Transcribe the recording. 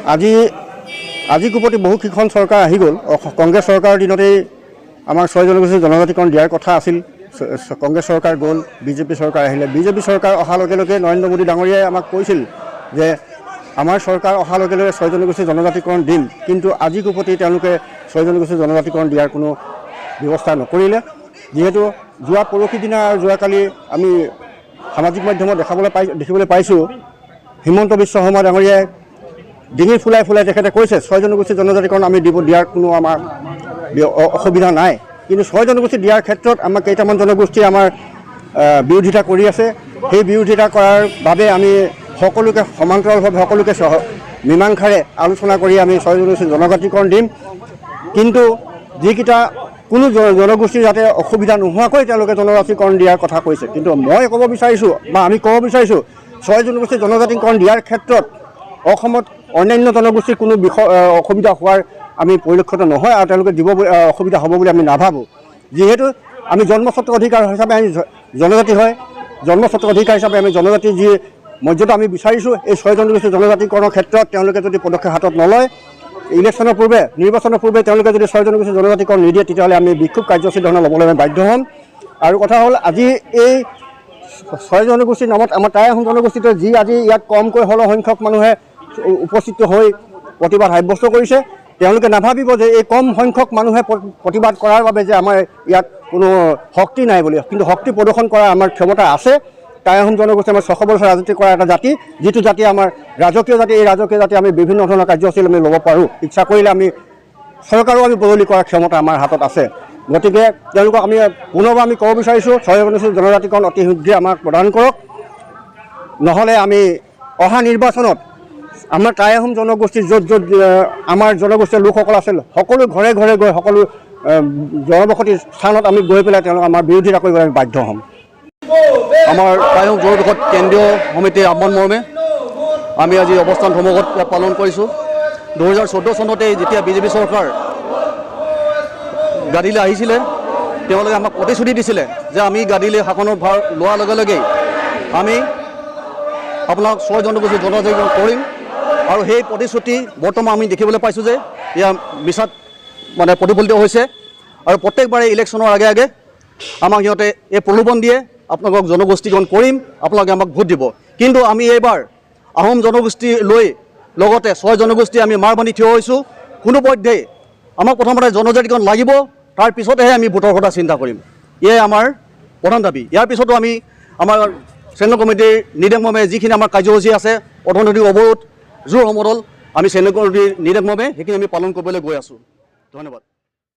আজি কুপতি বহুকেইখন চৰকাৰ আহি গ'ল। কংগ্ৰেছ চৰকাৰৰ দিনতেই আমাৰ 6 জনগোষ্ঠীৰ জনজাতিকৰণ দিয়াৰ কথা আছিল। কংগ্ৰেছ চৰকাৰ গ'ল, বিজেপি চৰকাৰ আহিলে। বিজেপি চৰকাৰ অহাৰ লগে লগে নৰেন্দ্ৰ মোদী ডাঙৰীয়াই আমাক কৈছিল যে আমাৰ চৰকাৰ অহাৰ লগে লগে 6 জনগোষ্ঠীৰ জনজাতিকৰণ দিম, কিন্তু আজি কুপতি তেওঁলোকে 6 জনগোষ্ঠীৰ জনজাতিকৰণ দিয়াৰ কোনো ব্যৱস্থা নকৰিলে। যিহেতু যোৱা পৰহি দিনা আৰু যোৱাকালি আমি সামাজিক মাধ্যমত দেখিবলৈ পাইছোঁ হিমন্ত বিশ্ব শৰ্মা ডাঙৰীয়াই ডিঙি ফুলাই ফুলাই তেখেতে কৈছে 6 জনগোষ্ঠীৰ জনজাতিকৰণ আমি দিয়াৰ কোনো আমাৰ অসুবিধা নাই। কিন্তু 6 জনগোষ্ঠী দিয়াৰ ক্ষেত্ৰত আমাৰ কেইটামান জনগোষ্ঠীয়ে আমাৰ বিৰোধিতা কৰি আছে। সেই বিৰোধিতা কৰাৰ বাবে আমি সকলোকে সমান্তৰালভাৱে সকলোকে মীমাংসাৰে আলোচনা কৰি আমি 6 জনগোষ্ঠীৰ জনজাতিকৰণ দিম। কিন্তু যিকেইটা কোনো জনগোষ্ঠীৰ যাতে অসুবিধা নোহোৱাকৈ তেওঁলোকে জনজাতিকৰণ দিয়াৰ কথা কৈছে। কিন্তু মই ক'ব বিচাৰিছোঁ বা আমি ক'ব বিচাৰিছোঁ 6 জনগোষ্ঠীৰ জনজাতিকৰণ দিয়াৰ ক্ষেত্ৰত অসমত অন্যান্য জনগোষ্ঠীৰ কোনো অসুবিধা হোৱাৰ আমি পৰিলক্ষিত নহয় আৰু তেওঁলোকে অসুবিধা হ'ব বুলি আমি নাভাবোঁ। যিহেতু আমি জন্মস্বত্ব অধিকাৰ হিচাপে আমি জনজাতি হয়, জন্মস্বত্ব অধিকাৰ হিচাপে আমি জনজাতিৰ যি মৰ্যাদা আমি বিচাৰিছোঁ, এই 6 জনগোষ্ঠীৰ জনজাতিকৰণৰ ক্ষেত্ৰত তেওঁলোকে যদি পদক্ষেপ হাতত নলয়, ইলেকশ্যনৰ পূৰ্বে নিৰ্বাচনৰ পূৰ্বে তেওঁলোকে যদি 6 জনগোষ্ঠীৰ জনজাতিকৰণ নিদিয়ে, তেতিয়াহ'লে আমি বিক্ষোভ কাৰ্যসূচী ধৰণে ল'বলৈ আমি বাধ্য হ'ম। আৰু কথা হ'ল আজি এই 6 জনগোষ্ঠীৰ নামত আমাৰ টাই আহোম জনগোষ্ঠীটোৱে যি আজি ইয়াত কমকৈ হ'লেও সংখ্যক মানুহে উপস্থিত হৈ প্ৰতিবাদ সাব্যস্ত কৰিছে, তেওঁলোকে নাভাবিব যে এই কম সংখ্যক মানুহে প্ৰতিবাদ কৰাৰ বাবে যে আমাৰ ইয়াত কোনো শক্তি নাই বুলি। কিন্তু শক্তি প্ৰদৰ্শন কৰাৰ আমাৰ ক্ষমতা আছে। টাই আহোম জনগোষ্ঠী আমাৰ 600 বছৰ ৰাজত্ব কৰা এটা জাতি, যিটো জাতি আমাৰ ৰাজকীয় জাতি। এই ৰাজকীয় জাতি আমি বিভিন্ন ধৰণৰ কাৰ্যসূচী আমি ল'ব পাৰোঁ। ইচ্ছা কৰিলে আমি চৰকাৰো আমি বদলি কৰাৰ ক্ষমতা আমাৰ হাতত আছে। গতিকে তেওঁলোকক আমি পুনৰবাৰ আমি ক'ব বিচাৰিছোঁ 6 জনগোষ্ঠীৰ জনজাতিকৰণ অতি শীঘ্ৰে আমাক প্ৰদান কৰক, নহ'লে আমি অহা নিৰ্বাচনত আমাৰ টাই আহোম জনগোষ্ঠীৰ য'ত আমাৰ জনগোষ্ঠীৰ লোকসকল আছিল সকলো ঘৰে ঘৰে গৈ সকলো জনবসতি স্থানত আমি গৈ পেলাই তেওঁলোক আমাৰ বিৰোধিতা কৰিবলৈ আমি বাধ্য হ'ম। আমাৰ টাই আহোম জনগোষ্ঠী কেন্দ্ৰীয় সমিতিৰ আহ্বান মৰ্মে আমি আজি অৱস্থান ধৰ্মঘট পালন কৰিছোঁ। 2014 চনতেই যেতিয়া বিজেপি চৰকাৰ গাদীলৈ আহিছিলে, তেওঁলোকে আমাক প্ৰতিশ্ৰুতি দিছিলে যে আমি গাদীলৈ শাসনৰ ভাৰ লোৱাৰ লগে লগেই আমি আপোনাক 6 জনগোষ্ঠীৰ জনজাতিকৰণ কৰিম। আৰু সেই প্ৰতিশ্ৰুতি বৰ্তমান আমি দেখিবলৈ পাইছোঁ যে এয়া মিছাত প্ৰতিফলিত হৈছে। আৰু প্ৰত্যেকবাৰে ইলেকশ্যনৰ আগে আগে আমাক সিহঁতে এই প্ৰলোভন দিয়ে, আপোনালোকক জনগোষ্ঠীকৰণ কৰিম, আপোনালোকে আমাক ভোট দিব। কিন্তু আমি এইবাৰ আহোম জনগোষ্ঠী লৈ লগতে 6 জনগোষ্ঠী আমি মাৰ বান্ধি থিয় হৈছোঁ। কোনোপধ্যেই আমাক প্ৰথমতে জনজাতিকৰণ লাগিব, তাৰ পিছতহে আমি ভোটৰ কথা চিন্তা কৰিম। এয়াই আমাৰ প্ৰধান দাবী। ইয়াৰ পিছতো আমি আমাৰ চেণ্ট্ৰেল কমিটিৰ নিৰ্দেশমৰ্মে যিখিনি আমাৰ কাৰ্যসূচী আছে, অৰ্থনৈতিক অৱৰোধ, জোৰ সমদল, আমি চেণ্ট্ৰেল কমিটিৰ নিৰ্দেশমৰ্মে সেইখিনি আমি পালন কৰিবলৈ গৈ আছোঁ। ধন্যবাদ।